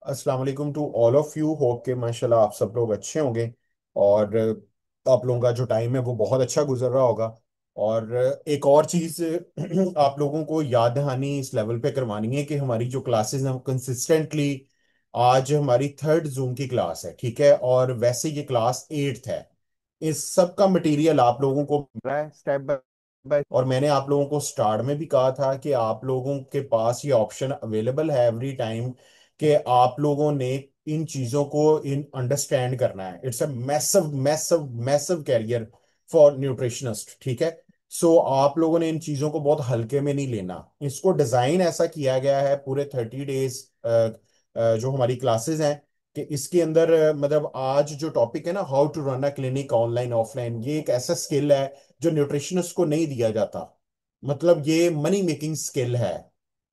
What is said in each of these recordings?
अस्सलाम वालेकुम to all of you. Hope के माशाल्लाह आप सब लोग अच्छे होंगे। और आप लोगों का जो टाइम है वो बहुत अच्छा गुजर रहा होगा। और एक और चीज़ आप लोगों को याद दहानी इस लेवल पे करवानी है कि हमारी जो क्लासेस हैं वो कंसिस्टेंटली, आज हमारी थर्ड जूम की क्लास है, ठीक है, और वैसे ये क्लास एट्थ है। इस सब का मटेरियल आप लोगों को मिल रहा है स्टेप बाय बाय। और मैंने आप लोगों को स्टार्ट में भी कहा था कि आप लोगों के पास ये ऑप्शन अवेलेबल है एवरी टाइम कि आप लोगों ने इन चीजों को इन अंडरस्टैंड करना है। It's a massive massive massive career for nutritionist, ठीक है। सो आप लोगों ने इन चीजों को बहुत हल्के में नहीं लेना। इसको डिजाइन ऐसा किया गया है पूरे 30 डेज जो हमारी क्लासेस हैं, कि इसके अंदर मतलब आज जो टॉपिक है ना, how to run a clinic online offline, ये एक ऐसा स्किल है जो न्यूट्रिशनिस्ट को नहीं दिया जाता। मतलब ये मनी मेकिंग स्किल है।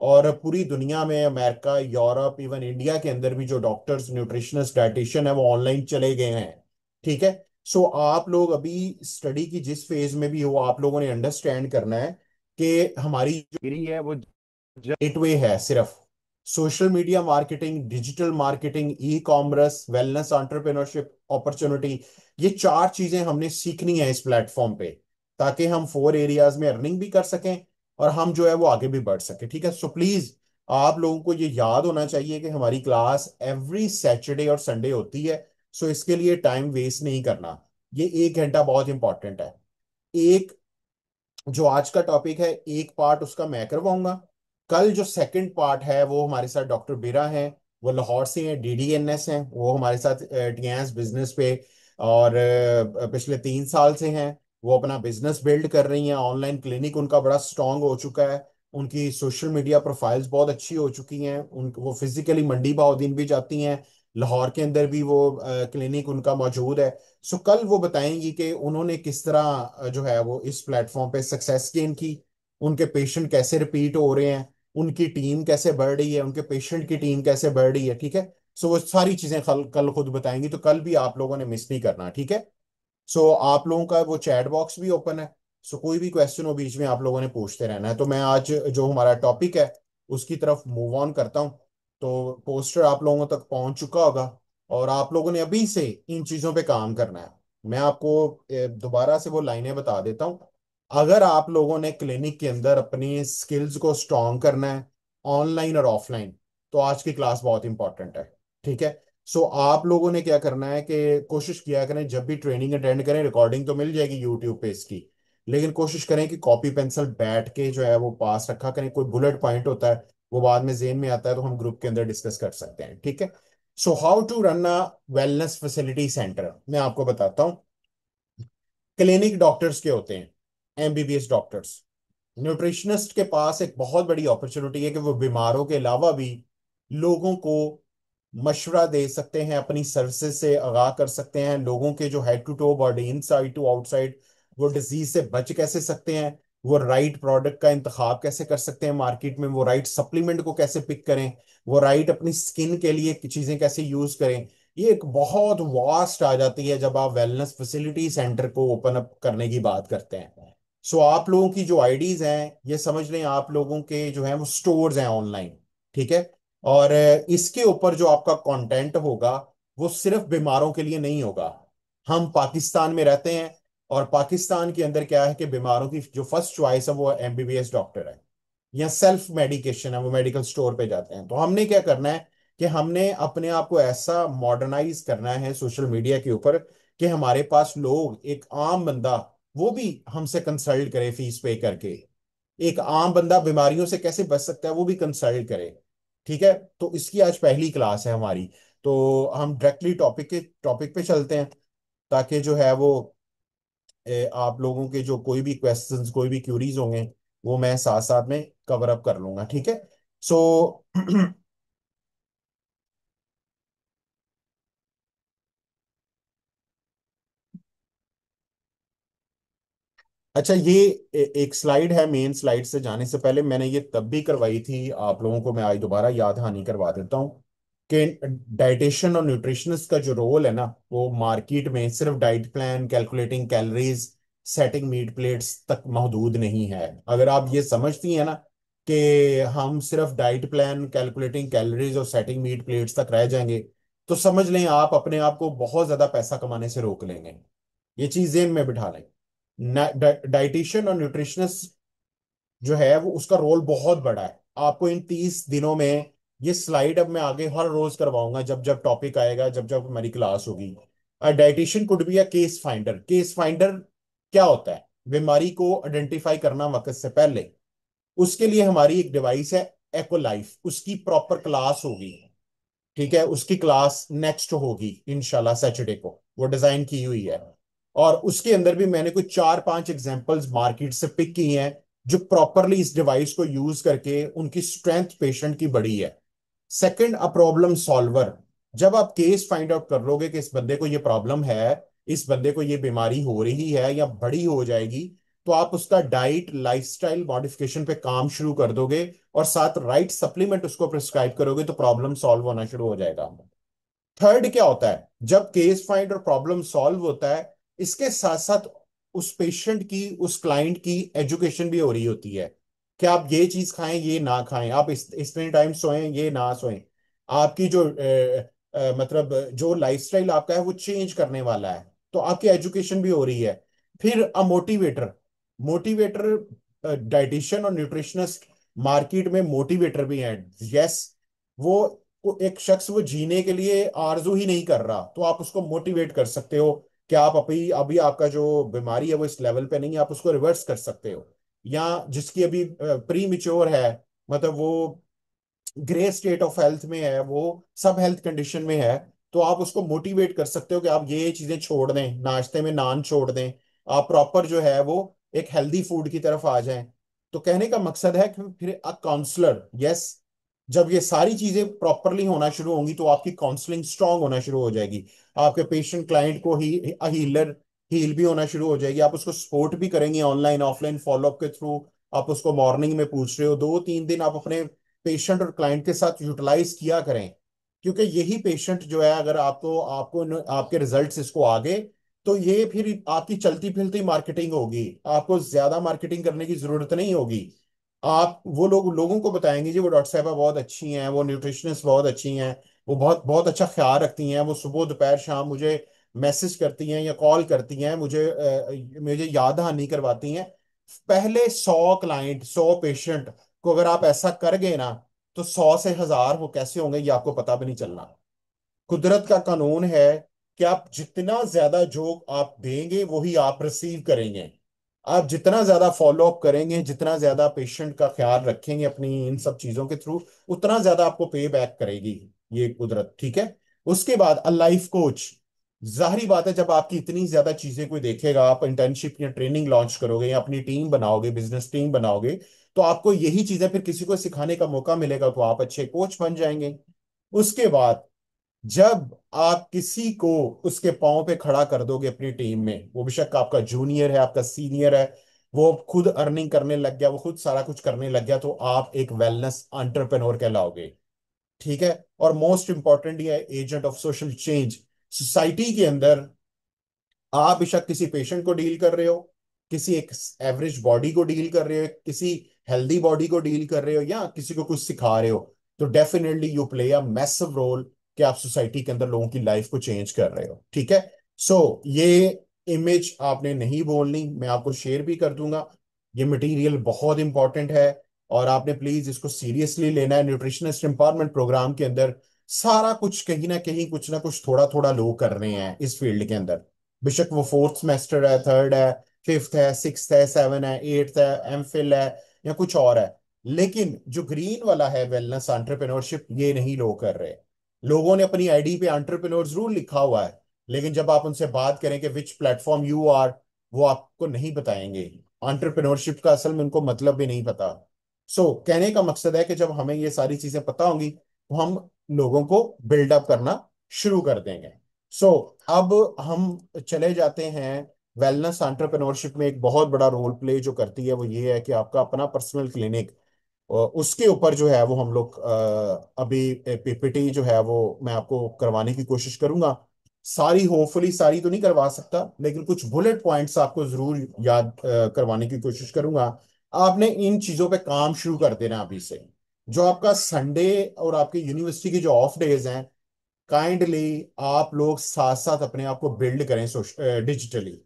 और पूरी दुनिया में अमेरिका, यूरोप, इवन इंडिया के अंदर भी जो डॉक्टर्स, न्यूट्रिशनिस्ट, डाइटिशियन है वो ऑनलाइन चले गए हैं, ठीक है। सो आप लोग अभी स्टडी की जिस फेज में भी हो, आप लोगों ने अंडरस्टैंड करना है कि हमारी जो डिग्री है वो गेटवे है सिर्फ। Social media marketing, digital marketing, e commerce, wellness, entrepreneurship opportunity, ये चार चीजें हमने सीखनी है इस प्लेटफॉर्म पे, ताकि हम 4 एरियाज में अर्निंग भी कर सकें और हम जो है वो आगे भी बढ़ सके, ठीक है। सो प्लीज आप लोगों को ये याद होना चाहिए कि हमारी क्लास एवरी सैटरडे और संडे होती है। सो इसके लिए टाइम वेस्ट नहीं करना। ये 1 घंटा बहुत इंपॉर्टेंट है। एक जो आज का टॉपिक है, एक पार्ट उसका मैं करवाऊंगा। कल जो सेकंड पार्ट है वो हमारे साथ डॉक्टर बिरा हैं, वो लाहौर से हैं, डीडीएनएस हैं, वो हमारे साथ टीएस बिजनेस पे और पिछले 3 साल से हैं। वो अपना बिजनेस बिल्ड कर रही हैं, ऑनलाइन क्लिनिक उनका बड़ा स्ट्रांग हो चुका है। उनकी सोशल मीडिया प्रोफाइल्स बहुत अच्छी हो चुकी हैं। वो फिजिकली मंडी बहाउद्दीन भी जाती हैं, लाहौर के अंदर भी वो क्लिनिक उनका मौजूद है। सो कल वो बताएंगी कि उन्होंने किस तरह जो है वो इस प्लेटफॉर्म पे सक्सेस गेन की, उनके पेशेंट कैसे रिपीट हो रहे हैं, उनकी टीम कैसे बढ़ रही है, उनके पेशेंट की टीम कैसे बढ़ रही है, ठीक है। सो वो सारी चीजें कल कल खुद बताएंगी, तो कल भी आप लोगों ने मिस नहीं करना, ठीक है। सो आप लोगों का वो चैट बॉक्स भी ओपन है। सो कोई भी क्वेश्चन हो बीच में आप लोगों ने पूछते रहना है। तो मैं आज जो हमारा टॉपिक है उसकी तरफ मूव ऑन करता हूँ। तो पोस्टर आप लोगों तक पहुंच चुका होगा और आप लोगों ने अभी से इन चीजों पे काम करना है। मैं आपको दोबारा से वो लाइनें बता देता हूँ। अगर आप लोगों ने क्लिनिक के अंदर अपनी स्किल्स को स्ट्रॉन्ग करना है, ऑनलाइन और ऑफलाइन, तो आज की क्लास बहुत इंपॉर्टेंट है, ठीक है। सो आप लोगों ने क्या करना है कि कोशिश किया करें जब भी ट्रेनिंग अटेंड करें, रिकॉर्डिंग तो मिल जाएगी यूट्यूब पे इसकी, लेकिन कोशिश करें कि कॉपी पेंसिल बैठ के जो है वो पास रखा करें। कोई बुलेट पॉइंट होता है वो बाद में जेन में आता है तो हम ग्रुप के अंदर डिस्कस कर सकते हैं, ठीक है। So how to run a wellness facility centre, मैं आपको बताता हूँ। क्लिनिक डॉक्टर्स के होते हैं, एमबीबीएस डॉक्टर्स। न्यूट्रिशनिस्ट के पास एक बहुत बड़ी अपॉर्चुनिटी है कि वो बीमारों के अलावा भी लोगों को मशवरा दे सकते हैं, अपनी सर्विसेज से आगाह कर सकते हैं लोगों के जो head to toe body, inside to outside, वो डिजीज से बच कैसे सकते हैं, वो राइट प्रोडक्ट का इंतखाब कैसे कर सकते हैं मार्केट में, वो राइट सप्लीमेंट को कैसे पिक करें, वो राइट अपनी स्किन के लिए चीजें कैसे यूज करें। ये एक बहुत वास्ट आ जाती है जब आप वेलनेस फैसिलिटी सेंटर को ओपन अप करने की बात करते हैं। सो आप लोगों की जो आईडीज हैं, ये समझ लें आप लोगों के जो है वो स्टोर्स हैं ऑनलाइन, ठीक है। और इसके ऊपर जो आपका कंटेंट होगा वो सिर्फ बीमारों के लिए नहीं होगा। हम पाकिस्तान में रहते हैं और पाकिस्तान के अंदर क्या है कि बीमारों की जो फर्स्ट चॉइस है वो एमबीबीएस डॉक्टर है, या सेल्फ मेडिकेशन है, वो मेडिकल स्टोर पे जाते हैं। तो हमने क्या करना है कि हमने अपने आप को ऐसा मॉडर्नाइज करना है सोशल मीडिया के ऊपर कि हमारे पास लोग, एक आम बंदा, वो भी हमसे कंसल्ट करे फीस पे करके। एक आम बंदा बीमारियों से कैसे बच सकता है वो भी कंसल्ट करे, ठीक है। तो इसकी आज पहली क्लास है हमारी। तो हम डायरेक्टली टॉपिक पे चलते हैं, ताकि जो है वो आप लोगों के जो कोई भी क्वेश्चंस, कोई भी क्यूरीज होंगे वो मैं साथ साथ में कवर अप कर लूंगा, ठीक है। सो अच्छा, ये एक स्लाइड है। मेन स्लाइड से जाने से पहले मैंने ये तब भी करवाई थी, आप लोगों को मैं आज दोबारा याद हानि करवा देता हूँ कि डाइटेशियन और न्यूट्रिशनिस्ट का जो रोल है ना, वो मार्केट में सिर्फ diet plan, calculating calories, setting meat plates तक महदूद नहीं है। अगर आप ये समझती हैं ना कि हम सिर्फ डाइट प्लान, कैलकुलेटिंग कैलोरीज और सेटिंग मीट प्लेट्स तक रह जाएंगे, तो समझ लें आप अपने आप को बहुत ज्यादा पैसा कमाने से रोक लेंगे। ये चीज ज़हन में बिठा लें। डाइटिशियन और न्यूट्रिशनिस्ट जो है वो उसका रोल बहुत बड़ा है। आपको इन 30 दिनों में, ये स्लाइड अब मैं आगे हर रोज करवाऊंगा जब जब टॉपिक आएगा, जब जब हमारी क्लास होगी। Dietitian could be a case finder. Case finder क्या होता है? बीमारी को आइडेंटिफाई करना वक्त से पहले। उसके लिए हमारी एक डिवाइस है, एको लाइफ, उसकी प्रॉपर क्लास होगी। ठीक है, उसकी क्लास नेक्स्ट होगी इंशाल्लाह सैटरडे को, वो डिजाइन की हुई है। और उसके अंदर भी मैंने कुछ 4-5 एग्जांपल्स मार्केट से पिक की हैं जो प्रॉपरली इस डिवाइस को यूज करके उनकी स्ट्रेंथ पेशेंट की बढ़ी है। Second, a problem solver. जब आप केस फाइंड आउट कर लोगे कि इस बंदे को ये प्रॉब्लम है, इस बंदे को ये बीमारी हो रही है या बड़ी हो जाएगी, तो आप उसका डाइट लाइफस्टाइल मॉडिफिकेशन पे काम शुरू कर दोगे और साथ राइट सप्लीमेंट उसको प्रिस्क्राइब करोगे, तो प्रॉब्लम सॉल्व होना शुरू हो जाएगा। थर्ड क्या होता है? जब केस फाइंड और प्रॉब्लम सॉल्व होता है, इसके साथ साथ उस पेशेंट की, उस क्लाइंट की एजुकेशन भी हो रही होती है कि आप ये चीज खाएं, ये ना खाएं, आप इतने टाइम सोएं, ये ना सोएं। आपकी जो मतलब जो लाइफस्टाइल आपका है वो चेंज करने वाला है, तो आपकी एजुकेशन भी हो रही है। फिर अ मोटिवेटर। मोटिवेटर, डाइटिशियन और न्यूट्रिशनिस्ट मार्केट में मोटिवेटर भी हैं। यस, वो एक शख्स वो जीने के लिए आरजू ही नहीं कर रहा, तो आप उसको मोटिवेट कर सकते हो कि आप अभी अभी आपका जो बीमारी है वो इस लेवल पे नहीं है, आप उसको रिवर्स कर सकते हो। या जिसकी अभी प्री मिच्योर है, मतलब वो ग्रे स्टेट ऑफ हेल्थ में है, वो सब हेल्थ कंडीशन में है, तो आप उसको मोटिवेट कर सकते हो कि आप ये चीजें छोड़ दें, नाश्ते में नान छोड़ दें, आप प्रॉपर जो है वो एक हेल्दी फूड की तरफ आ जाएं। तो कहने का मकसद है कि फिर अ काउंसलर, यस, जब ये सारी चीजें प्रॉपरली होना शुरू होंगी तो आपकी काउंसलिंग स्ट्रांग होना शुरू हो जाएगी। आपके पेशेंट क्लाइंट को ही हीलर हील भी होना शुरू हो जाएगी। आप उसको सपोर्ट भी करेंगे ऑनलाइन ऑफलाइन फॉलोअप के थ्रू। आप उसको मॉर्निंग में पूछ रहे हो, 2-3 दिन आप अपने पेशेंट और क्लाइंट के साथ यूटिलाइज किया करें, क्योंकि यही पेशेंट जो है, अगर आपको आपको आपके रिजल्ट्स इसको आगे, तो ये फिर आपकी चलती फिरती मार्केटिंग होगी। आपको ज्यादा मार्केटिंग करने की जरूरत नहीं होगी। आप वो लोगों को बताएंगे जी वो डॉक्टर साहबा बहुत अच्छी हैं, वो न्यूट्रिशनिस्ट बहुत अच्छी हैं, वो बहुत बहुत अच्छा ख्याल रखती हैं, वो सुबह दोपहर शाम मुझे मैसेज करती हैं या कॉल करती हैं, मुझे याद दहानी करवाती हैं। पहले 100 क्लाइंट, 100 पेशेंट को अगर आप ऐसा कर गए ना, तो 100 से 1000 वो कैसे होंगे ये आपको पता भी नहीं चलना। कुदरत का कानून है कि आप जितना ज्यादा जो आप देंगे वही आप रिसीव करेंगे। आप जितना ज्यादा फॉलो अप करेंगे, जितना ज्यादा पेशेंट का ख्याल रखेंगे अपनी इन सब चीजों के थ्रू, उतना ज्यादा आपको पे बैक करेगी ये कुदरत। ठीक है। उसके बाद अ लाइफ कोच। जाहिर बात है, जब आपकी इतनी ज्यादा चीजें कोई देखेगा, आप इंटर्नशिप या ट्रेनिंग लॉन्च करोगे या अपनी टीम बनाओगे, बिजनेस टीम बनाओगे, तो आपको यही चीजें फिर किसी को सिखाने का मौका मिलेगा, तो आप अच्छे कोच बन जाएंगे। उसके बाद जब आप किसी को उसके पांव पे खड़ा कर दोगे अपनी टीम में, वो बेशक आपका जूनियर है, आपका सीनियर है, वो खुद अर्निंग करने लग गया, वो खुद सारा कुछ करने लग गया, तो आप एक वेलनेस एंटरप्रेन्योर कहलाओगे। ठीक है। और मोस्ट इंपॉर्टेंट ये agent of social change. Society के अंदर आप बेशक किसी पेशेंट को डील कर रहे हो, किसी एक एवरेज बॉडी को डील कर रहे हो, किसी हेल्दी बॉडी को डील कर रहे हो, या किसी को कुछ सिखा रहे हो, तो definitely you play a massive role कि आप सोसाइटी के अंदर लोगों की लाइफ को चेंज कर रहे हो। ठीक है। ये इमेज आपने नहीं बोलनी, मैं आपको शेयर भी कर दूंगा। ये मटेरियल बहुत इंपॉर्टेंट है और आपने प्लीज इसको सीरियसली लेना है। न्यूट्रिशनिस्ट एम्पावरमेंट प्रोग्राम के अंदर सारा कुछ कहीं ना कहीं कुछ ना कुछ थोड़ा थोड़ा लोग कर रहे हैं इस फील्ड के अंदर। बेशक वो फोर्थ सेमेस्टर है, थर्ड है, फिफ्थ है, सिक्स है, सेवन है, एट्थ है, एमफिल है, या कुछ और है। लेकिन जो ग्रीन वाला है वेलनेस एंटरप्रेन्योरशिप, ये नहीं लोग कर रहे। लोगों ने अपनी आईडी पे एंटरप्रेन्योर जरूर लिखा हुआ है, लेकिन जब आप उनसे बात करें कि विच प्लेटफॉर्म यू आर, वो आपको नहीं बताएंगे। एंटरप्रेन्योरशिप का असल में उनको मतलब भी नहीं पता। कहने का मकसद है कि जब हमें ये सारी चीजें पता होंगी, तो हम लोगों को बिल्डअप करना शुरू कर देंगे। सो अब हम चले जाते हैं वेलनेस एंटरप्रेन्योरशिप में। एक बहुत बड़ा रोल प्ले जो करती है वो ये है कि आपका अपना पर्सनल क्लिनिक, उसके ऊपर जो है वो हम लोग अभी पीपीटी जो है वो मैं आपको करवाने की कोशिश करूंगा। सारी होपफुली सारी तो नहीं करवा सकता, लेकिन कुछ बुलेट पॉइंट्स आपको जरूर याद करवाने की कोशिश करूंगा। आपने इन चीजों पे काम शुरू कर देना अभी से। जो आपका संडे और आपके यूनिवर्सिटी के जो ऑफ डेज हैं, काइंडली आप लोग साथ साथ अपने आप को बिल्ड करें डिजिटली।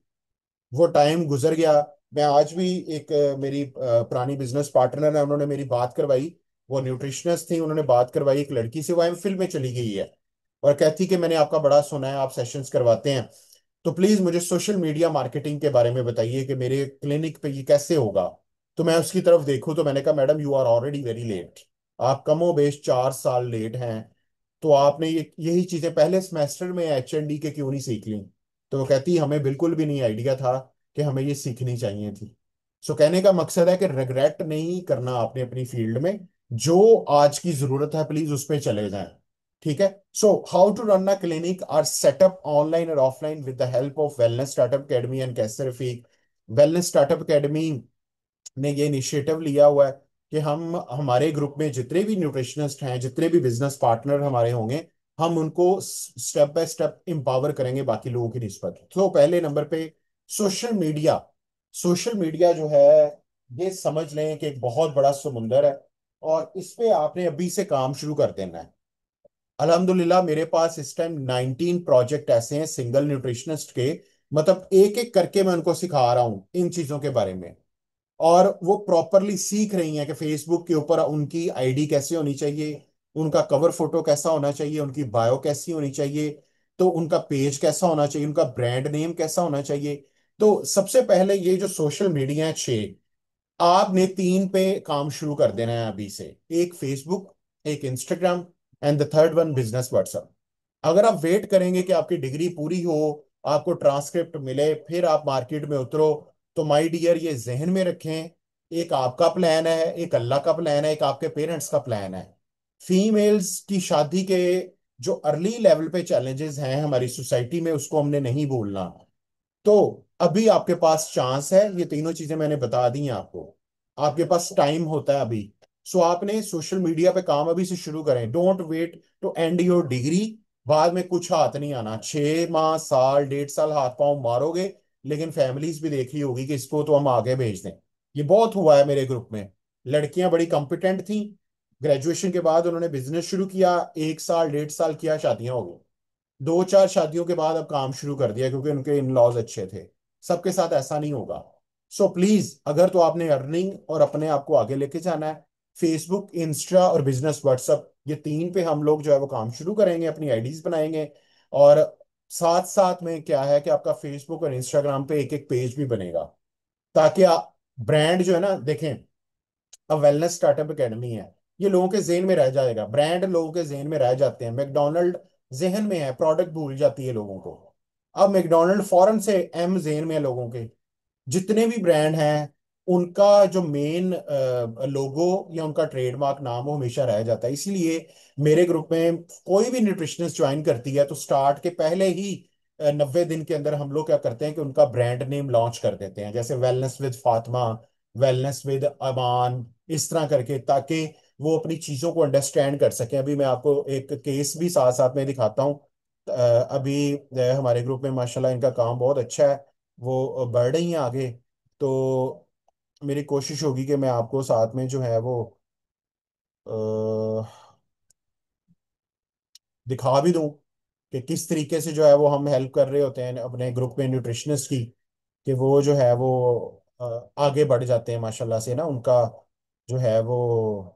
वो टाइम गुजर गया। मैं आज भी एक मेरी पुरानी बिजनेस पार्टनर है, उन्होंने मेरी बात करवाई। वो न्यूट्रिशनिस्ट थी, उन्होंने बात करवाई एक लड़की से, वो एमफिल में चली गई है। और कहती कि मैंने आपका बड़ा सुना है, आप सेशंस करवाते हैं, तो प्लीज मुझे सोशल मीडिया मार्केटिंग के बारे में बताइए कि मेरे क्लिनिक पे ये कैसे होगा। तो मैं उसकी तरफ देखूं तो मैंने कहा madam you are already very late. आप कमो बेश 4 साल लेट हैं। तो आपने यही चीजें पहले सेमेस्टर में HND के क्यों नहीं सीख ली। तो वो कहती हमें बिल्कुल भी नहीं आइडिया था कि हमें ये सीखनी चाहिए थी। सो कहने का मकसद है कि रिग्रेट नहीं करना आपने अपनी फील्ड में। जो आज की जरूरत है प्लीज उस पर चले जाएं। ठीक है। So how to run a clinic or set up online और offline with the help of wellness startup academy and Qaiser Rafiq. Wellness startup academy ने ये इनिशिएटिव लिया हुआ है कि हम हमारे ग्रुप में जितने भी न्यूट्रिशनिस्ट हैं, जितने भी बिजनेस पार्टनर हमारे होंगे, हम उनको स्टेप बाय स्टेप एम्पावर करेंगे बाकी लोगों की निस्बत। तो पहले नंबर पे सोशल मीडिया। सोशल मीडिया जो है, ये समझ लें कि एक बहुत बड़ा समुंदर है, और इस पे आपने अभी से काम शुरू कर देना है। अल्हम्दुलिल्लाह मेरे पास इस टाइम 19 प्रोजेक्ट ऐसे हैं सिंगल न्यूट्रिशनिस्ट के। मतलब एक एक करके मैं उनको सिखा रहा हूं इन चीजों के बारे में। और वो प्रॉपरली सीख रही हैं कि फेसबुक के ऊपर उनकी आईडी कैसे होनी चाहिए, उनका कवर फोटो कैसा होना चाहिए, उनकी बायो कैसी होनी चाहिए, तो उनका पेज कैसा होना चाहिए, उनका ब्रांड नेम कैसा होना चाहिए। तो सबसे पहले ये जो सोशल मीडिया है 6, आपने 3 पे काम शुरू कर देना है अभी से। एक फेसबुक, एक Instagram, and the third one business WhatsApp. अगर आप वेट करेंगे कि आपकी डिग्री पूरी हो, आपको ट्रांसक्रिप्ट मिले, फिर आप मार्केट में उतरो, तो माय डियर ये जहन में रखें। एक आपका प्लान है, एक अल्लाह का प्लान है, एक आपके पेरेंट्स का प्लान है। फीमेल्स की शादी के जो अर्ली लेवल पे चैलेंजेस हैं हमारी सोसाइटी में, उसको हमने नहीं भूलना। तो अभी आपके पास चांस है, ये तीनों चीजें मैंने बता दी हैं आपको। आपके पास टाइम होता है अभी। सो आपने सोशल मीडिया पे काम अभी से शुरू करें। Don't wait to end your degree. बाद में कुछ हाथ नहीं आना। 6 माह, साल, 1.5 साल हाथ पांव मारोगे, लेकिन फैमिलीज भी देख रही होगी कि इसको तो हम आगे भेज दें। ये बहुत हुआ है मेरे ग्रुप में। लड़कियां बड़ी कंपिटेंट थी, ग्रेजुएशन के बाद उन्होंने बिजनेस शुरू किया, 1 साल 1.5 साल किया, शादियां हो गई। 2 4 शादियों के बाद अब काम शुरू कर दिया क्योंकि उनके इन लॉज अच्छे थे। सबके साथ ऐसा नहीं होगा। सो प्लीज, अगर तो आपने अर्निंग और अपने आप को आगे लेके जाना है, फेसबुक, इंस्टा और बिजनेस व्हाट्सएप, ये 3 पे हम लोग जो है वो काम शुरू करेंगे, अपनी आईडीज बनाएंगे। और साथ साथ में क्या है कि आपका फेसबुक और इंस्टाग्राम पे एक एक पेज भी बनेगा, ताकि आप ब्रांड जो है ना देखें। अब वेलनेस स्टार्टअप एकेडमी है, ये लोगों के जेहन में रह जाएगा। ब्रांड लोगों के जेहन में रह जाते हैं। मैकडोनल्ड जेहन में है, प्रोडक्ट भूल जाती है लोगों को। अब मैकडोनल्ड फौरन से एम जेहन में है लोगों के। जितने भी ब्रांड हैं, उनका जो मेन लोगो या उनका ट्रेडमार्क नाम वो हमेशा रह जाता है। इसलिए मेरे ग्रुप में कोई भी न्यूट्रिशनिस्ट ज्वाइन करती है तो स्टार्ट के पहले ही 90 दिन के अंदर हम लोग क्या करते हैं कि उनका ब्रांड नेम लॉन्च कर देते हैं, जैसे wellness with Fatima, wellness with Aman, इस तरह करके, ताकि वो अपनी चीजों को अंडरस्टैंड कर सकें। अभी मैं आपको एक केस भी साथ साथ में दिखाता हूँ। अभी हमारे ग्रुप में माशाल्लाह इनका काम बहुत अच्छा है, वो बढ़ रही हैं आगे। तो मेरी कोशिश होगी कि मैं आपको साथ में जो है वो अ, दिखा भी दूं कि किस तरीके से जो है वो हम हेल्प कर रहे होते हैं अपने ग्रुप में न्यूट्रिशनिस्ट की, कि वो जो है वो आगे बढ़ जाते हैं माशाल्लाह से ना। उनका जो है वो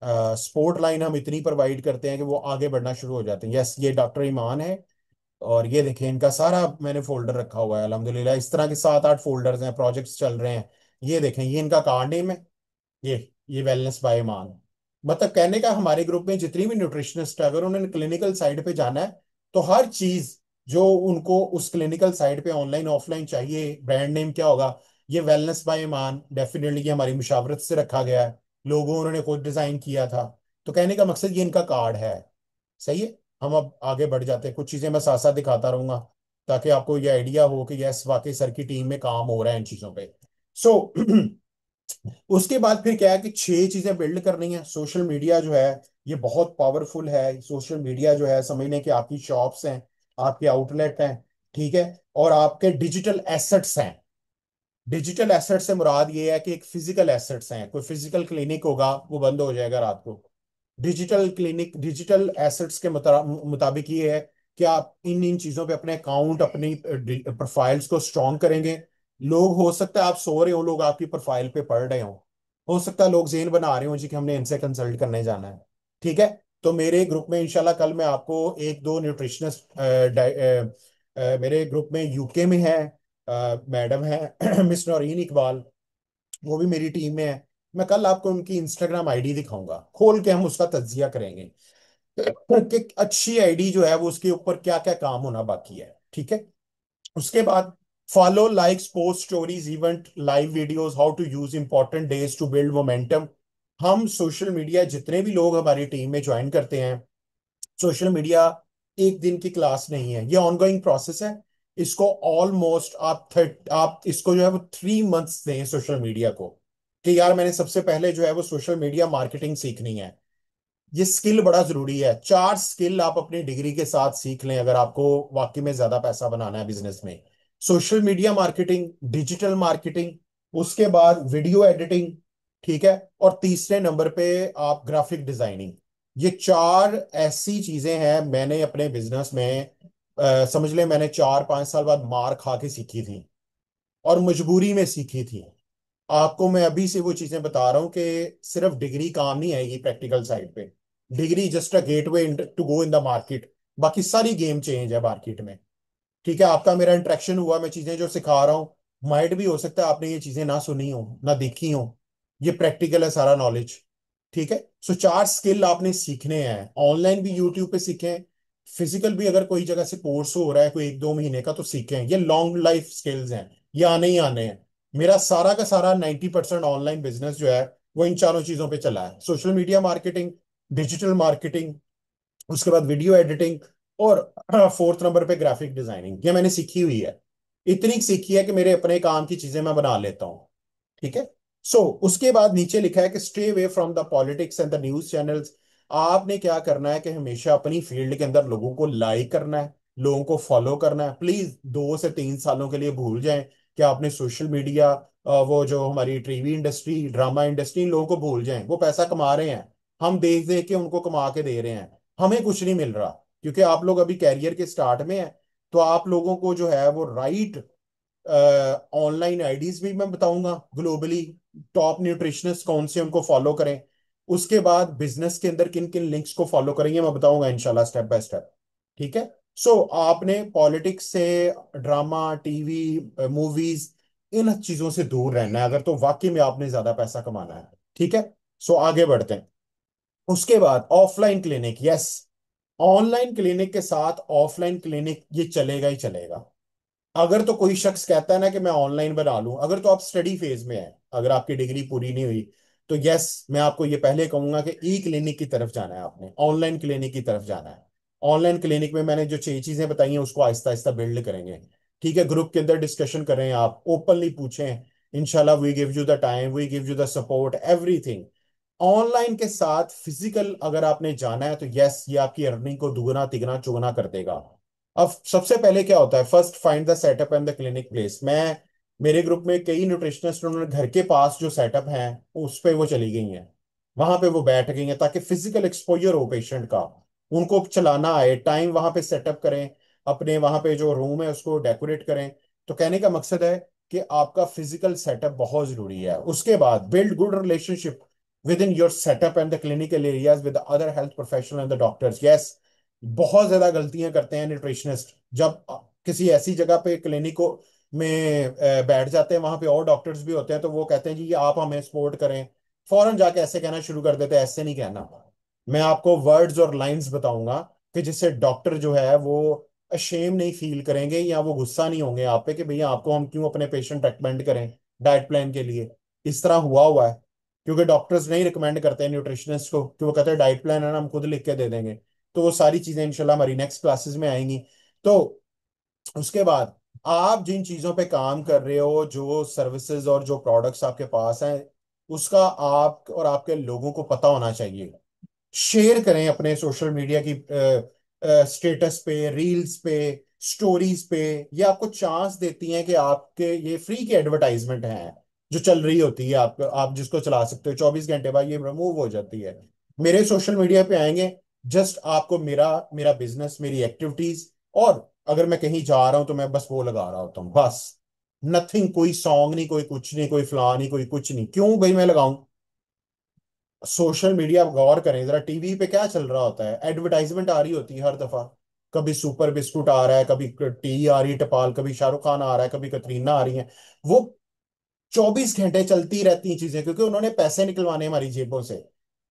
स्पोर्ट लाइन हम इतनी प्रोवाइड करते हैं कि वो आगे बढ़ना शुरू हो जाते हैं। यस, ये डॉक्टर ईमान है। और ये देखिए इनका सारा मैंने फोल्डर रखा हुआ है अल्हम्दुलिल्लाह। इस तरह के 7 8 फोल्डर्स हैं, प्रोजेक्ट्स चल रहे हैं। ये देखें, ये इनका कार्ड नेम है। ये वेलनेस बाय मान। मतलब कहने का, हमारे ग्रुप में जितनी भी न्यूट्रिशनिस्ट है, अगर उन्होंने क्लिनिकल साइड पे जाना है, तो हर चीज जो उनको उस क्लिनिकल साइड पे ऑनलाइन ऑफलाइन चाहिए, ब्रांड नेम क्या होगा, ये वेलनेस बाय मान डेफिनेटली ये हमारी मुशावरत से रखा गया है। लोगो उन्होंने खुद डिजाइन किया था। तो कहने का मकसद ये इनका कार्ड है। सही है। हम अब आगे बढ़ जाते हैं, कुछ चीजें मैं साथ साथ दिखाता रहूंगा, ताकि आपको ये आइडिया हो कि यस वाकई सर की टीम में काम हो रहा है इन चीजों पे। सो उसके बाद फिर क्या है कि 6 चीजें बिल्ड करनी है। सोशल मीडिया जो है ये बहुत पावरफुल है। सोशल मीडिया जो है समझ लें कि आपकी शॉप्स हैं, आपके आउटलेट हैं, ठीक है, और आपके डिजिटल एसेट्स हैं। डिजिटल एसेट से मुराद ये है कि एक फिजिकल एसेट्स हैं, कोई फिजिकल क्लिनिक होगा वो बंद हो जाएगा रात को। डिजिटल क्लिनिक, डिजिटल एसेट्स के मुताबिक ये है कि आप इन इन चीजों पे अपने अकाउंट, अपनी प्रोफाइल्स को स्ट्रॉन्ग करेंगे। लोग, हो सकता है आप सो रहे हो, लोग आपकी प्रोफाइल पे पढ़ रहे हो सकता है लोग जेन बना रहे हो जी कि हमने इनसे कंसल्ट करने जाना है। ठीक है। तो मेरे ग्रुप में इंशाल्लाह कल मैं आपको एक दो न्यूट्रिशनिस्ट मेरे ग्रुप में यूके में है, मैडम है मिस नौरीन इकबाल, वो भी मेरी टीम में है। मैं कल आपको उनकी इंस्टाग्राम आईडी दिखाऊंगा, खोल के हम उसका तज्जिया करेंगे कि अच्छी आईडी जो है वो उसके ऊपर क्या क्या काम होना बाकी है। ठीक है। उसके बाद follow, likes, post, stories, event, live videos, how to use important days to build momentum. हम सोशल मीडिया, जितने भी लोग हमारी टीम में ज्वाइन करते हैं, सोशल मीडिया एक दिन की क्लास नहीं है, ये ऑनगोइंग प्रोसेस है। इसको ऑलमोस्ट आप इसको जो है वो 3 मंथ्स दें सोशल मीडिया को, कि यार मैंने सबसे पहले जो है वो सोशल मीडिया मार्केटिंग सीखनी है। ये स्किल बड़ा जरूरी है। 4 स्किल आप अपनी डिग्री के साथ सीख लें अगर आपको वाकई में ज्यादा पैसा बनाना है बिजनेस में। Social media marketing, digital marketing, उसके बाद वीडियो एडिटिंग। ठीक है। और तीसरे नंबर पे आप ग्राफिक डिजाइनिंग। ये 4 ऐसी चीजें हैं मैंने अपने बिजनेस में समझ ले मैंने 4-5 साल बाद मार खा के सीखी थी और मजबूरी में सीखी थी। आपको मैं अभी से वो चीजें बता रहा हूँ कि सिर्फ डिग्री काम नहीं आएगी प्रैक्टिकल साइड पे। Degree just a gateway to go in the market, बाकी सारी गेम चेंज है मार्केट में। ठीक है। आपका मेरा इंटरेक्शन हुआ, मैं चीजें जो सिखा रहा हूँ, माइट भी हो सकता है आपने ये चीजें ना सुनी हो ना देखी हो। ये प्रैक्टिकल है सारा नॉलेज। ठीक है। सो 4 स्किल आपने सीखने हैं, ऑनलाइन भी यूट्यूब पे सीखें, फिजिकल भी अगर कोई जगह से कोर्स हो रहा है कोई 1-2 महीने का तो सीखें। ये लॉन्ग लाइफ स्किल्स हैं, ये आने ही आने हैं। मेरा सारा का सारा 90% ऑनलाइन बिजनेस जो है वो इन चारों चीजों पे चला है, social media marketing, digital marketing, उसके बाद वीडियो एडिटिंग, और फोर्थ नंबर पे ग्राफिक डिजाइनिंग। ये मैंने सीखी हुई है, इतनी सीखी है कि मेरे अपने काम की चीजें मैं बना लेता हूँ। ठीक है। सो उसके बाद नीचे लिखा है कि stay away from the politics and the news channels. आपने क्या करना है कि हमेशा अपनी फील्ड के अंदर लोगों को लाइक करना है, लोगों को फॉलो करना है। प्लीज 2 से 3 सालों के लिए भूल जाएं कि आपने सोशल मीडिया, वो जो हमारी टीवी इंडस्ट्री, ड्रामा इंडस्ट्री, इन लोगों को भूल जाएं। वो पैसा कमा रहे हैं, हम देख देख के उनको कमा के दे रहे हैं, हमें कुछ नहीं मिल रहा। क्योंकि आप लोग अभी कैरियर के स्टार्ट में हैं, तो आप लोगों को जो है वो राइट ऑनलाइन आईडीज भी मैं बताऊंगा ग्लोबली, टॉप न्यूट्रिशनिस्ट कौन से उनको फॉलो करें। उसके बाद बिजनेस के अंदर किन किन लिंक्स को फॉलो करेंगे मैं बताऊंगा इंशाल्लाह स्टेप बाय स्टेप। ठीक है। सो आपने पॉलिटिक्स से, ड्रामा, टीवी, मूवीज, इन चीजों से दूर रहना है अगर तो वाकई में आपने ज्यादा पैसा कमाना है। ठीक है। सो आगे बढ़ते हैं। उसके बाद offline clinic, yes, online clinic के साथ ऑफलाइन क्लिनिक ये चलेगा ही चलेगा। अगर तो कोई शख्स कहता है ना कि मैं ऑनलाइन बना लूं, अगर तो आप स्टडी फेज में हैं, अगर आपकी डिग्री पूरी नहीं हुई, तो यस, मैं आपको ये पहले कहूंगा कि ई क्लिनिक की तरफ जाना है, आपने ऑनलाइन क्लिनिक की तरफ जाना है। ऑनलाइन क्लिनिक में मैंने जो 6 चीजें बताई हैं उसको आहिस्ता आहिस्ता बिल्ड करेंगे। ठीक है। ग्रुप के अंदर डिस्कशन करें, आप ओपनली पूछें, इंशाल्लाह we give you the time, we give you the support, everything. Online के साथ फिजिकल अगर आपने जाना है तो यस, ये आपकी अर्निंग को दुगना तिगना चुगना कर देगा। अब सबसे पहले क्या होता है, first find the setup and the clinic place. मैं, मेरे ग्रुप में कई न्यूट्रिशनिस्ट उन्होंने घर के पास जो सेटअप है उस पे वो चली गई हैं, वहां पे वो बैठ गई हैं ताकि फिजिकल एक्सपोजर हो पेशेंट का, उनको चलाना आए, टाइम वहां पे सेटअप करें, अपने वहां पे जो रूम है उसको डेकोरेट करें। तो कहने का मकसद है कि आपका फिजिकल सेटअप बहुत जरूरी है। उसके बाद build good relationship with in your setup and the clinical areas with other health professional and the doctors. Yes, बहुत ज्यादा गलतियां करते हैं न्यूट्रिशनिस्ट जब किसी ऐसी जगह पे क्लिनिको में बैठ जाते हैं, वहां पे और डॉक्टर्स भी होते हैं, तो वो कहते हैं जी आप हमें सपोर्ट करें, फौरन जाके ऐसे कहना शुरू कर देते हैं, ऐसे नहीं कहना। मैं आपको वर्ड्स और लाइंस बताऊंगा कि जिससे डॉक्टर जो है वो अशेम नहीं फील करेंगे या वो गुस्सा नहीं होंगे आप पे कि भैया आपको हम क्यों अपने पेशेंट रेकमेंड करें डाइट प्लान के लिए। इस तरह हुआ है, क्योंकि डॉक्टर्स नहीं रिकमेंड करते हैं न्यूट्रिशनिस्ट को, कि वो कहते हैं डाइट प्लान है ना, हम खुद लिख के दे देंगे। तो वो सारी चीजें इंशाल्लाह हमारी नेक्स्ट क्लासेस में आएंगी। तो उसके बाद आप जिन चीजों पे काम कर रहे हो, जो सर्विसेज और जो प्रोडक्ट्स आपके पास हैं, उसका आप और आपके लोगों को पता होना चाहिए। शेयर करें अपने सोशल मीडिया की स्टेटस पे, रील्स पे, स्टोरीज पे, ये आपको चांस देती हैं कि आपके ये फ्री की एडवर्टाइजमेंट है जो चल रही होती है, आप जिसको चला सकते हो 24 घंटे बाद, ये रिमूव हो जाती है। मेरे सोशल मीडिया पे आएंगे, जस्ट आपको मेरा मेरा बिजनेस, मेरी एक्टिविटीज, और अगर मैं कहीं जा रहा हूं तो मैं बस वो लगा रहा होता हूँ बस। नथिंग, कोई सॉन्ग नहीं, कोई कुछ नहीं, कोई फलां नहीं, कोई कुछ नहीं। क्यों भाई मैं लगाऊं? सोशल मीडिया, आप गौर करें जरा, टीवी पे क्या चल रहा होता है? एडवर्टाइजमेंट आ रही होती है हर दफा। कभी सुपर बिस्कुट आ रहा है, कभी टी आ रही है टपाल, कभी शाहरुख खान आ रहा है, कभी कतरीना आ रही है। वो 24 घंटे चलती रहती हैं चीजें, क्योंकि उन्होंने पैसे निकलवाने हैं हमारी जेबों से।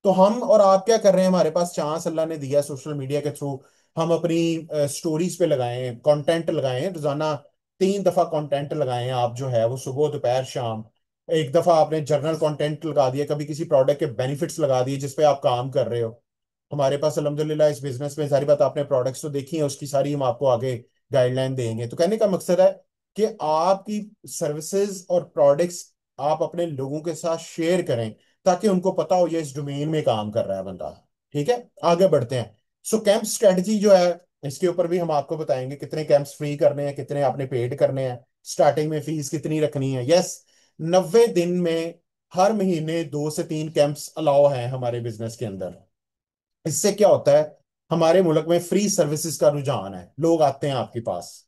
तो हम और आप क्या कर रहे हैं? हमारे पास चांस अल्लाह ने दिया सोशल मीडिया के थ्रू, हम अपनी स्टोरीज पे लगाएं, कंटेंट लगाएं, रोजाना 3 दफा कंटेंट लगाएं। आप जो है वो सुबह दोपहर शाम, एक दफा आपने जर्नल कंटेंट लगा दिया, कभी किसी प्रोडक्ट के बेनिफिट्स लगा दिए जिसपे आप काम कर रहे हो। हमारे पास अल्हम्दुलिल्लाह इस बिजनेस में, सारी बात आपने प्रोडक्ट्स तो देखी है, उसकी सारी हम आपको आगे गाइडलाइन देंगे। तो कहने का मकसद है कि आपकी सर्विसेज और प्रोडक्ट्स आप अपने लोगों के साथ शेयर करें, ताकि उनको पता हो ये इस डोमेन में काम कर रहा है बंदा। ठीक है, आगे बढ़ते हैं। सो कैंप स्ट्रेटजी जो है, इसके ऊपर भी हम आपको बताएंगे कितने कैंप्स फ्री करने हैं, कितने आपने पेड करने हैं, स्टार्टिंग में फीस कितनी रखनी है। यस, 90 दिन में हर महीने 2 से 3 कैंप्स अलाउ हैं हमारे बिजनेस के अंदर। इससे क्या होता है? हमारे मुल्क में फ्री सर्विसेज का रुझान है, लोग आते हैं आपके पास।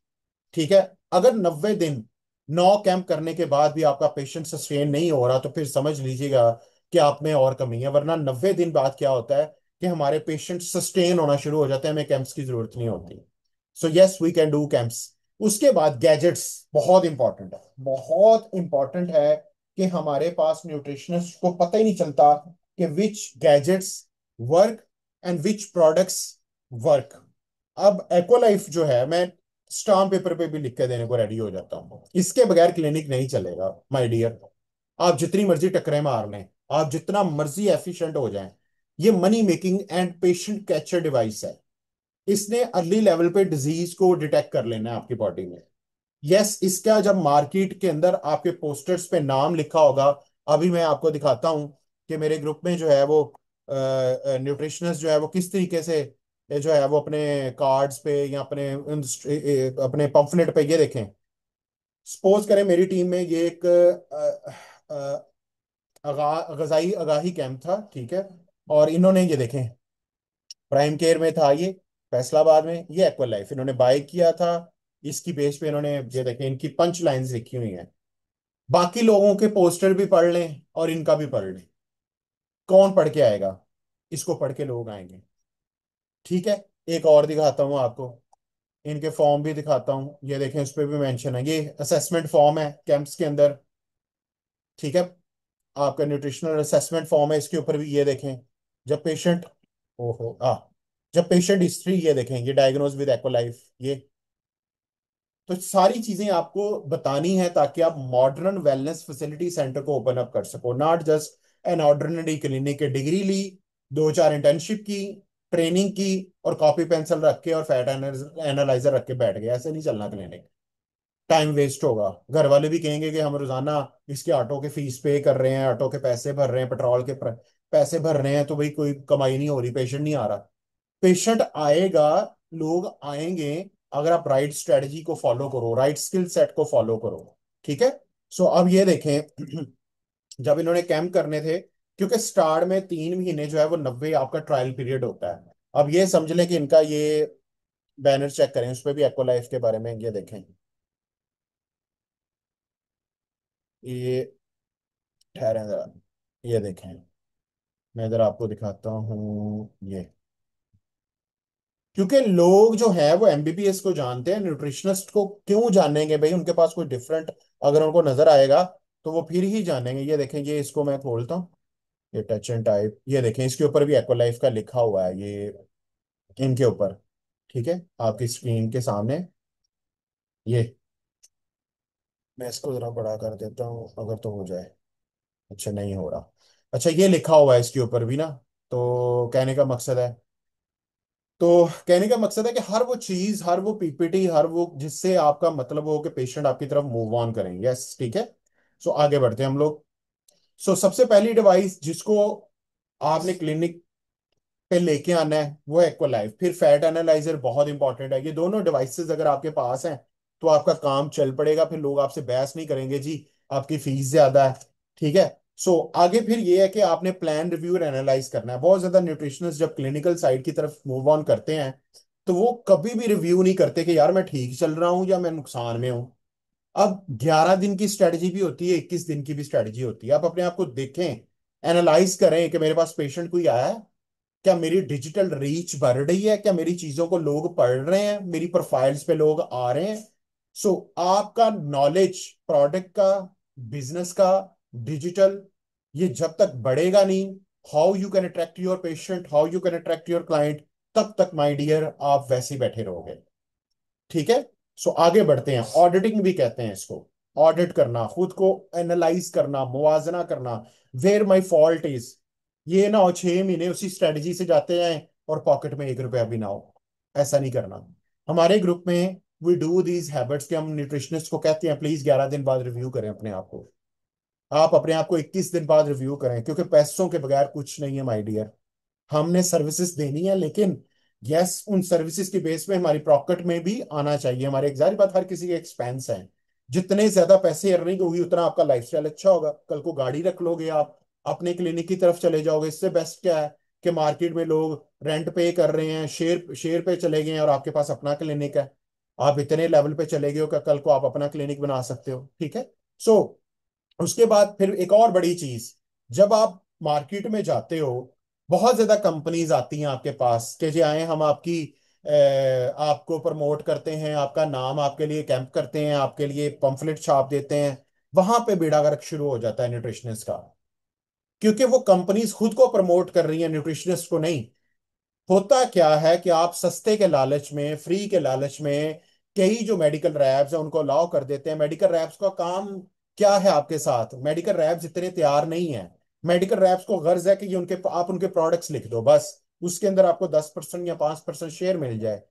ठीक है। अगर 90 दिन 9 कैंप करने के बाद भी आपका पेशेंट सस्टेन नहीं हो रहा, तो फिर समझ लीजिएगा कि आप में और कमी है। वरना 90 दिन बाद क्या होता है कि हमारे पेशेंट सस्टेन होना शुरू हो जाते हैं, हमें कैंप्स की जरूरत नहीं होती। So yes, we can do camps. उसके बाद गैजेट्स बहुत इंपॉर्टेंट है, बहुत इंपॉर्टेंट है कि हमारे पास न्यूट्रिशनिस्ट को पता ही नहीं चलता कि which gadgets work and which products work. अब एक्वालाइफ जो है, मैं स्टाम्प पेपर पे भी लिख के देने को रेडी हो जाता हूँ, इसके बगैर क्लिनिक नहीं चलेगा माय डियर। आप जितनी मर्जी टक्करें मार लें, आप जितना मर्जी एफिशिएंट हो जाएं, ये money making and patient catcher device है। इसने अर्ली लेवल पे डिजीज को डिटेक्ट कर लेना है आपकी बॉडी में। यस, इसका जब मार्केट के अंदर आपके पोस्टर्स पे नाम लिखा होगा, अभी मैं आपको दिखाता हूं कि मेरे ग्रुप में जो है वो न्यूट्रिशनिस्ट जो है वो किस तरीके से ये जो है वो अपने कार्ड्स पे या अपने पंफलेट पे, ये देखें। सपोज करें मेरी टीम में ये एक गजाई आगाही कैंप था, ठीक है, और इन्होंने ये देखें, प्राइम केयर में था ये, फैसलाबाद में, ये एक्वा लाइफ इन्होंने बाय किया था। इसकी बेस पे इन्होंने, ये देखें, इनकी पंच लाइंस लिखी हुई हैं। बाकी लोगों के पोस्टर भी पढ़ लें और इनका भी पढ़ लें, कौन पढ़ के आएगा? इसको पढ़ के लोग आएंगे। ठीक है, एक और दिखाता हूं आपको, इनके फॉर्म भी दिखाता हूं, ये देखें, उस पर भी मेंशन है, ये असेसमेंट फॉर्म है कैंप्स के अंदर। ठीक है, आपका न्यूट्रिशनल असेसमेंट फॉर्म है, इसके ऊपर भी ये देखें। जब पेशेंट, ओहो आ जब पेशेंट हिस्ट्री, ये देखें, ये डायग्नोज विद एक्वालाइफ, ये। तो सारी चीजें आपको बतानी है ताकि आप मॉडर्न वेलनेस फैसिलिटी सेंटर को ओपन अप कर सको, not just an ordinary clinic के डिग्री ली, 2 4 इंटर्नशिप की, ट्रेनिंग की, और कॉपी पेंसिल रख के और फैट एनालाइजर रख के बैठ गए। ऐसे नहीं चलना क्लिनिक, टाइम वेस्ट होगा। घर वाले भी कहेंगे कि हम रोजाना इसके ऑटो के फीस पे कर रहे हैं, ऑटो के पैसे भर रहे हैं, पेट्रोल के पैसे भर रहे हैं, तो भाई कोई कमाई नहीं हो रही, पेशेंट नहीं आ रहा। पेशेंट आएगा, लोग आएंगे, अगर आप राइट स्ट्रेटजी को फॉलो करो, राइट स्किल सेट को फॉलो करो। ठीक है। सो अब ये देखें, जब इन्होंने कैंप करने थे, क्योंकि स्टार्ट में 3 महीने जो है वो 90 आपका ट्रायल पीरियड होता है। अब ये समझ लें कि इनका ये बैनर चेक करें, उस पर भी एक्वा लाइफ के बारे में ये देखें। ये, ठहरें जरा, ये देखें, मैं इधर आपको दिखाता हूँ ये। क्योंकि लोग जो है वो एमबीबीएस को जानते हैं, न्यूट्रिशनिस्ट को क्यों जानेंगे भाई? उनके पास कोई डिफरेंट अगर उनको नजर आएगा तो वो फिर ही जानेंगे। ये देखें, ये इसको मैं खोलता हूँ, ये टच एंड टाइप, ये देखें, इसके ऊपर भी एक्वालाइफ का लिखा हुआ है, ये इनके ऊपर। ठीक है, आपकी स्क्रीन के सामने ये, मैं इसको जरा बड़ा कर देता हूँ अगर तो हो जाए। अच्छा, नहीं हो रहा। अच्छा, ये लिखा हुआ है इसके ऊपर भी ना। तो कहने का मकसद है, कि हर वो चीज, हर वो पीपीटी, हर वो जिससे आपका मतलब हो कि पेशेंट आपकी तरफ मूव ऑन करें। यस, ठीक है। सो आगे बढ़ते हैं हम लोग। सो सबसे पहली डिवाइस जिसको आपने क्लिनिक पे लेके आना है, वो एक्वालाइफ। फिर फैट एनालाइजर बहुत इंपॉर्टेंट है। ये दोनों डिवाइसेस अगर आपके पास हैं तो आपका काम चल पड़ेगा, फिर लोग आपसे बहस नहीं करेंगे जी आपकी फीस ज्यादा है। ठीक है। सो आगे फिर ये है कि आपने प्लान रिव्यू और एनालाइज करना है। बहुत ज्यादा न्यूट्रिशनिस्ट जब क्लिनिकल साइड की तरफ मूव ऑन करते हैं तो वो कभी भी रिव्यू नहीं करते कि यार मैं ठीक चल रहा हूं या मैं नुकसान में हूं। अब 11 दिन की स्ट्रेटजी भी होती है, 21 दिन की भी स्ट्रेटजी होती है। आप अपने आप को देखें, एनालाइज करें कि मेरे पास पेशेंट कोई आया है, क्या मेरी डिजिटल रीच बढ़ रही है, क्या मेरी चीजों को लोग पढ़ रहे हैं, मेरी प्रोफाइल्स पे लोग आ रहे हैं। सो आपका नॉलेज प्रोडक्ट का, बिजनेस का, डिजिटल, ये जब तक बढ़ेगा नहीं, how you can attract your patient, how you can attract your client, तब तक माय डियर आप वैसे ही बैठे रहोगे। ठीक है। सो आगे बढ़ते हैं। ऑडिटिंग भी कहते हैं इसको। ऑडिट करना, खुद को एनालाइज करना, मुवाजना करना, वेयर माई फॉल्ट इज। ये ना हो 6 महीने उसी स्ट्रेटजी से जाते जाएं और पॉकेट में 1 रुपया भी ना हो। ऐसा नहीं करना। हमारे ग्रुप में वी डू दीज हैबिट्स के हम न्यूट्रिशनिस्ट को कहते हैं प्लीज 11 दिन बाद रिव्यू करें अपने आप को। आप अपने आप को 21 दिन बाद रिव्यू करें, क्योंकि पैसों के बगैर कुछ नहीं है माय डियर। हमने सर्विसेज देनी है, लेकिन यस उन सर्विसेज की बेस पे हमारी पॉकेट में भी आना चाहिए। हमारे एक जाहिर बात, हर किसी के एक्सपेंस हैं। जितने ज्यादा पैसे अर्निंग होगी उतना आपका लाइफस्टाइल अच्छा होगा। कल को गाड़ी रख लोगे आप, अपने क्लिनिक की तरफ चले जाओगे। इससे बेस्ट क्या है कि मार्केट में लोग रेंट पे कर रहे हैं, शेयर शेयर पे चले गए हैं और आपके पास अपना क्लिनिक है। आप इतने लेवल पे चले गए हो कि कल को आप अपना क्लिनिक बना सकते हो। ठीक है। सो उसके बाद फिर एक और बड़ी चीज, जब आप मार्केट में जाते हो, बहुत ज्यादा कंपनीज आती हैं आपके पास कि जी आए हम आपकी आपको प्रमोट करते हैं, आपका नाम आपके लिए कैंप करते हैं, आपके लिए पंफलेट छाप देते हैं। वहां पे बेड़ा गर्क शुरू हो जाता है न्यूट्रिशनिस्ट का, क्योंकि वो कंपनीज खुद को प्रमोट कर रही हैं, न्यूट्रिशनिस्ट को नहीं। होता क्या है कि आप सस्ते के लालच में, फ्री के लालच में, कई जो मेडिकल रैब्स हैं उनको अलाउ कर देते हैं। मेडिकल रैब्स का काम क्या है आपके साथ? मेडिकल रैब्स इतने तैयार नहीं है। मेडिकल रैब्स को गर्ज है कि ये उनके आप उनके प्रोडक्ट्स लिख दो बस, उसके अंदर आपको 10% या 5% शेयर मिल जाए।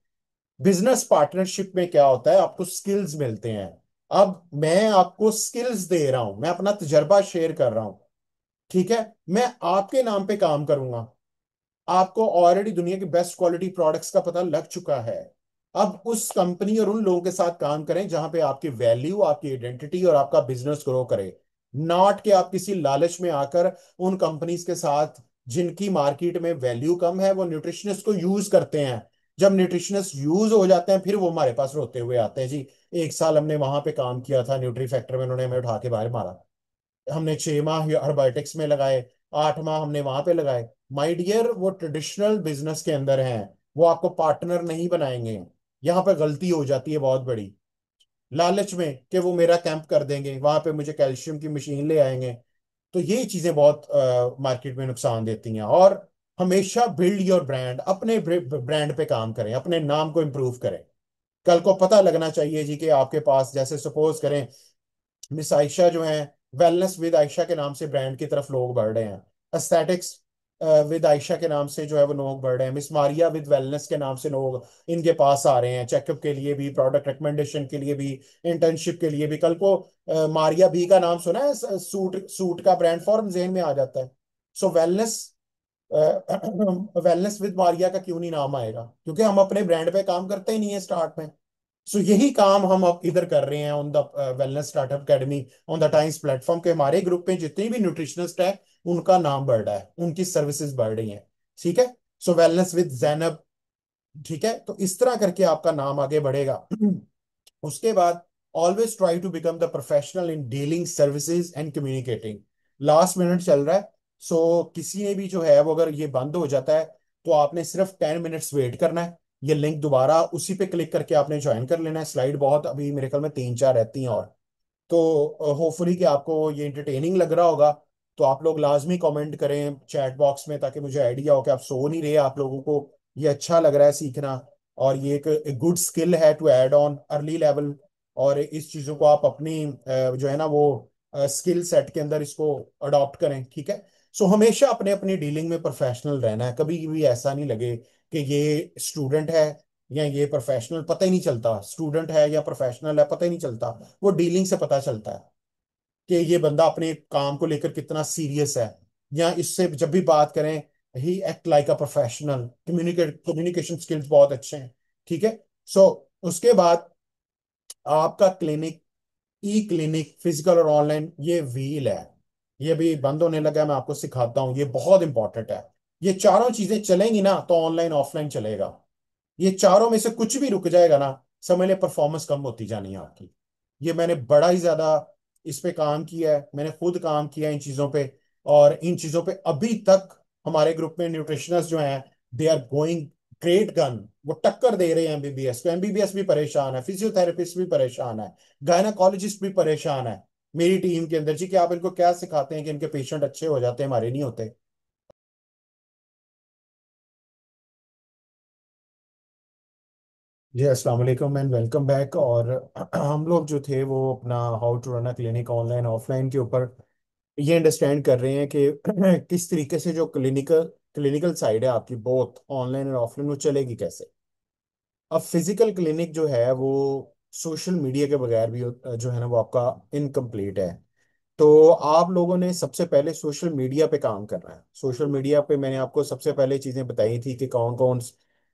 बिजनेस पार्टनरशिप में क्या होता है, आपको स्किल्स मिलते हैं। अब मैं आपको स्किल्स दे रहा हूं, मैं अपना तजर्बा शेयर कर रहा हूं। ठीक है। मैं आपके नाम पे काम करूंगा। आपको ऑलरेडी दुनिया के बेस्ट क्वालिटी प्रोडक्ट्स का पता लग चुका है। अब उस कंपनी और उन लोगों के साथ काम करें जहां पे आपकी वैल्यू, आपकी आइडेंटिटी और आपका बिजनेस ग्रो करे। नॉट कि आप किसी लालच में आकर उन कंपनीज के साथ जिनकी मार्केट में वैल्यू कम है वो न्यूट्रिशनिस्ट को यूज करते हैं। जब न्यूट्रिशनिस्ट यूज हो जाते हैं फिर वो हमारे पास रोते हुए आते हैं जी 1 साल हमने वहां पे काम किया था न्यूट्री फैक्टर में, उन्होंने हमें उठा के बाहर मारा। हमने 6 माह हर्बायोटिक्स में लगाए, 8 माह हमने वहां पे लगाए। माय डियर, वो ट्रेडिशनल बिजनेस के अंदर हैं, वो आपको पार्टनर नहीं बनाएंगे। यहाँ पे गलती हो जाती है बहुत बड़ी, लालच में कि वो मेरा कैंप कर देंगे, वहां पे मुझे कैल्शियम की मशीन ले आएंगे। तो ये चीजें बहुत मार्केट में नुकसान देती हैं। और हमेशा बिल्ड योर ब्रांड, अपने ब्रांड पे काम करें, अपने नाम को इम्प्रूव करें। कल को पता लगना चाहिए जी कि आपके पास, जैसे सपोज करें मिस आयशा जो है, वेलनेस विद आयशा के नाम से ब्रांड की तरफ लोग बढ़ रहे हैं। एस्थेटिक्स विद आयशा के नाम से जो है वो लोग बढ़ रहे हैं। मिस मारिया विद वेलनेस के नाम से लोग इनके पास आ रहे हैं, चेकअप के लिए भी, प्रोडक्ट रिकमेंडेशन के लिए भी, इंटर्नशिप के लिए भी। कल को मारिया भी का नाम सुना है, सूट सूट का ब्रांड फॉर्म जहन में आ जाता है। सो वेलनेस, वेलनेस विद मारिया का क्यों नहीं नाम आएगा? क्योंकि हम अपने ब्रांड पे काम करते ही नहीं है स्टार्ट में। सो यही काम हम अब इधर कर रहे हैं on the wellness startup academy, on the times platform के। हमारे ग्रुप में जितने भी न्यूट्रिशनिस्ट है उनका नाम बढ़ रहा है, उनकी सर्विसेज बढ़ रही हैं। ठीक है। सो वेलनेस विद जैनब। ठीक है। तो इस तरह करके आपका नाम आगे बढ़ेगा। उसके बाद always try to become the professional in dealing services and communicating. Last minute चल रहा है। सो किसी ने भी जो है वो, अगर ये बंद हो जाता है तो आपने सिर्फ 10 मिनट्स वेट करना है। ये लिंक दोबारा उसी पे क्लिक करके आपने ज्वाइन कर लेना है। स्लाइड बहुत अभी मेरे ख्याल में 3-4 रहती हैं और। तो होपफुली कि आपको ये इंटरटेनिंग लग रहा होगा। तो आप लोग लाजमी कमेंट करें चैट बॉक्स में, ताकि मुझे आइडिया हो कि आप सो नहीं रहे, आप लोगों को ये अच्छा लग रहा है सीखना। और ये एक गुड स्किल है to add on early level. और इस चीज़ों को आप अपनी जो है ना वो स्किल सेट के अंदर इसको अडॉप्ट करें। ठीक है। सो हमेशा अपने अपनी डीलिंग में प्रोफेशनल रहना है। कभी भी ऐसा नहीं लगे कि ये स्टूडेंट है या ये प्रोफेशनल, पता ही नहीं चलता। स्टूडेंट है या प्रोफेशनल है पता ही नहीं चलता। वो डीलिंग से पता चलता है कि ये बंदा अपने काम को लेकर कितना सीरियस है। या इससे जब भी बात करें ही act like a professional, communication skills बहुत अच्छे हैं। ठीक है। सो उसके बाद आपका क्लिनिक, ई क्लिनिक, फिजिकल और ऑनलाइन, ये व्हील है, ये भी बंद होने लगा है, मैं आपको सिखाता हूँ, ये बहुत इंपॉर्टेंट है। ये चारों चीजें चलेंगी ना तो ऑनलाइन ऑफलाइन चलेगा। ये चारों में से कुछ भी रुक जाएगा ना, समझ ले परफॉर्मेंस कम होती जानी है आपकी। ये मैंने बड़ा ही ज्यादा इस पे काम किया है, मैंने खुद काम किया है इन चीजों पे। और इन चीजों पे अभी तक हमारे ग्रुप में न्यूट्रिशनिस्ट जो हैं, they are going great gun. वो टक्कर दे रहे हैं एमबीबीएस को, एमबीबीएस भी परेशान है, फिजियोथेरेपिस्ट भी परेशान है, गायनाकोलॉजिस्ट भी परेशान है मेरी टीम के अंदर जी, कि आप इनको क्या सिखाते हैं कि इनके पेशेंट अच्छे हो जाते हैं, हमारे नहीं होते। जी अस्सलाम वालेकुम एंड वेलकम बैक। और हम लोग जो थे वो अपना how to run a clinic online offline के ऊपर ये अंडरस्टैंड कर रहे हैं कि किस तरीके से जो क्लिनिकल क्लिनिकल साइड है आपकी, बोथ ऑनलाइन और ऑफलाइन, वो चलेगी कैसे। अब फिजिकल क्लिनिक जो है वो सोशल मीडिया के बगैर भी जो है ना वो आपका इनकम्प्लीट है। तो आप लोगों ने सबसे पहले सोशल मीडिया पे काम करना है। सोशल मीडिया पे मैंने आपको सबसे पहले चीजें बताई थी कि कौन कौन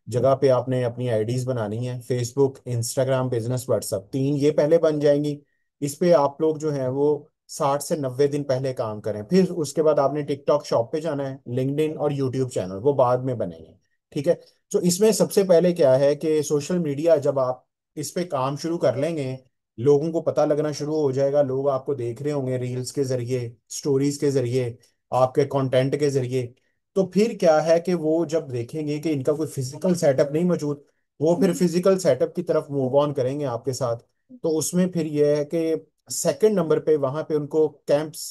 जगह पे आपने अपनी आईडीज बनानी है। फेसबुक, इंस्टाग्राम, बिजनेस, व्हाट्सएप, तीन ये पहले बन जाएंगी। इस पे आप लोग जो है वो 60 से 90 दिन पहले काम करें। फिर उसके बाद आपने टिकटॉक शॉप पे जाना है, लिंक्डइन और यूट्यूब चैनल वो बाद में बनेंगे। ठीक है। तो इसमें सबसे पहले क्या है कि सोशल मीडिया जब आप इस पे काम शुरू कर लेंगे, लोगों को पता लगना शुरू हो जाएगा, लोग आपको देख रहे होंगे रील्स के जरिए, स्टोरीज के जरिए, आपके कंटेंट के जरिए। तो फिर क्या है कि वो जब देखेंगे कि इनका कोई फिजिकल सेटअप नहीं मौजूद, वो फिर फिजिकल सेटअप की तरफ मूव ऑन करेंगे आपके साथ। तो उसमें फिर ये है कि सेकंड नंबर पे वहां पे उनको कैंप्स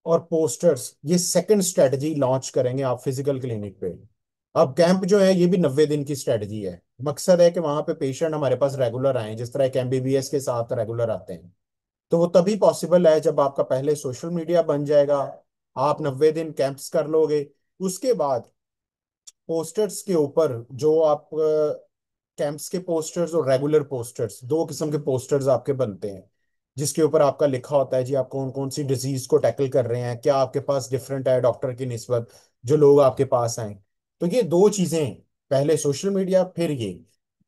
और पोस्टर्स, ये सेकंड स्ट्रेटजी लॉन्च करेंगे आप फिजिकल क्लिनिक पे। अब कैंप जो है ये भी 90 दिन की स्ट्रेटजी है। मकसद है कि वहां पे पेशेंट हमारे पास रेगुलर आए, जिस तरह एक एमबीबीएस के साथ रेगुलर आते हैं। तो वो तभी पॉसिबल है जब आपका पहले सोशल मीडिया बन जाएगा, आप 90 दिन कैंप्स कर लोगे। उसके बाद पोस्टर्स के ऊपर जो आप कैंप्स के पोस्टर्स और रेगुलर पोस्टर्स, दो किस्म के पोस्टर्स आपके बनते हैं, जिसके ऊपर आपका लिखा होता है जी आप कौन कौन सी डिजीज को टैकल कर रहे हैं, क्या आपके पास डिफरेंट है डॉक्टर की निस्बत, जो लोग आपके पास आए। तो ये दो चीजें, पहले सोशल मीडिया फिर ये।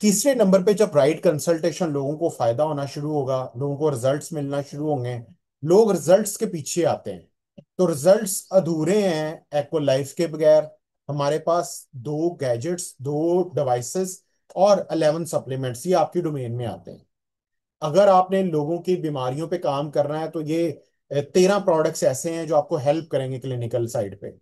तीसरे नंबर पे जब राइट कंसल्टेशन, लोगों को फायदा होना शुरू होगा, लोगों को रिजल्ट्स मिलना शुरू होंगे, लोग रिजल्ट्स के पीछे आते हैं। तो रिजल्ट्स अधूरे हैं एक्वा लाइफ के बगैर। हमारे पास दो गैजेट्स, दो डिवाइसेस और 11 सप्लीमेंट्स, ये आपकी डोमेन में आते हैं। अगर आपने लोगों की बीमारियों पे काम करना है तो ये 13 प्रोडक्ट्स ऐसे हैं जो आपको हेल्प करेंगे क्लिनिकल साइड पे।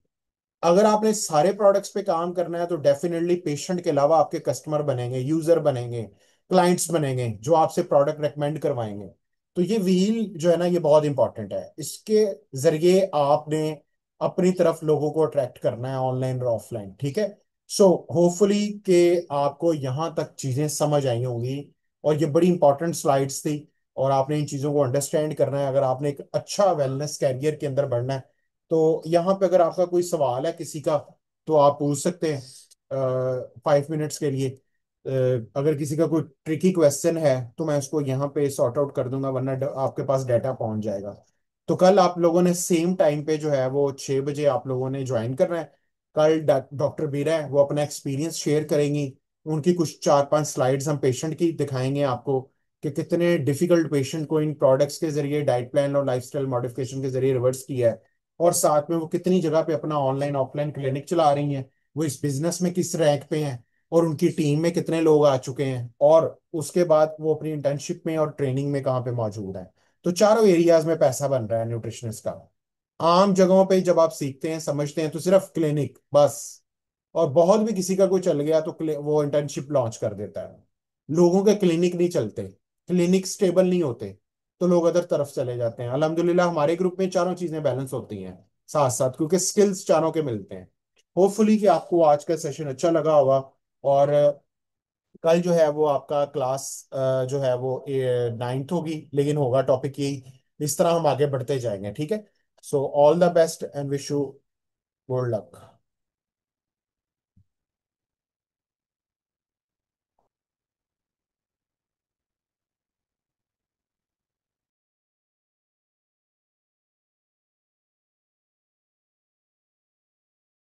अगर आपने सारे प्रोडक्ट्स पे काम करना है तो डेफिनेटली पेशेंट के अलावा आपके कस्टमर बनेंगे, यूजर बनेंगे, क्लाइंट्स बनेंगे जो आपसे प्रोडक्ट रेकमेंड करवाएंगे। तो ये व्हील जो है ना ये बहुत इंपॉर्टेंट है। इसके जरिए आपने अपनी तरफ लोगों को अट्रैक्ट करना है, ऑनलाइन और ऑफलाइन। ठीक है। सो होपफुली कि आपको यहाँ तक चीजें समझ आई होंगी, और ये बड़ी इंपॉर्टेंट स्लाइड्स थी, और आपने इन चीजों को अंडरस्टैंड करना है अगर आपने एक अच्छा वेलनेस कैरियर के अंदर बढ़ना है। तो यहाँ पे अगर आपका कोई सवाल है किसी का, तो आप पूछ सकते हैं 5 मिनट्स के लिए। अगर किसी का कोई ट्रिकी क्वेश्चन है तो मैं उसको यहाँ पे सॉर्ट आउट कर दूंगा, वरना आपके पास डाटा पहुंच जाएगा। तो कल आप लोगों ने सेम टाइम पे जो है वो 6 बजे आप लोगों ने ज्वाइन करना है। कल डॉक्टर बीरा है वो अपना एक्सपीरियंस शेयर करेंगी। उनकी कुछ 4-5 स्लाइड्स हम पेशेंट की दिखाएंगे आपको, कि कितने डिफिकल्ट पेशेंट को इन प्रोडक्ट्स के जरिए, डाइट प्लान और लाइफस्टाइल मॉडिफिकेशन के जरिए रिवर्स किया है। और साथ में वो कितनी जगह पे अपना ऑनलाइन ऑफलाइन क्लिनिक चला रही हैं, वो इस बिजनेस में किस रैंक पे हैं, और उनकी टीम में कितने लोग आ चुके हैं, और उसके बाद वो अपनी इंटर्नशिप में और ट्रेनिंग में कहाँ पे मौजूद है। तो चारों एरियाज में पैसा बन रहा है न्यूट्रिशनिस्ट का। आम जगहों पे जब आप सीखते हैं समझते हैं तो सिर्फ क्लिनिक बस, और बहुत भी किसी का कोई चल गया तो वो इंटर्नशिप लॉन्च कर देता है। लोगों के क्लिनिक नहीं चलते, क्लिनिक स्टेबल नहीं होते, तो लोग अदर तरफ चले जाते हैं। अल्हम्दुलिल्लाह हमारे ग्रुप में चारों चीजें बैलेंस होती हैं साथ साथ, क्योंकि स्किल्स चारों के मिलते हैं। होपफुली कि आपको आज का सेशन अच्छा लगा होगा। और कल जो है वो आपका क्लास जो है वो 9th होगी, लेकिन होगा टॉपिक यही। इस तरह हम आगे बढ़ते जाएंगे। ठीक है। So all the best and wish you good luck.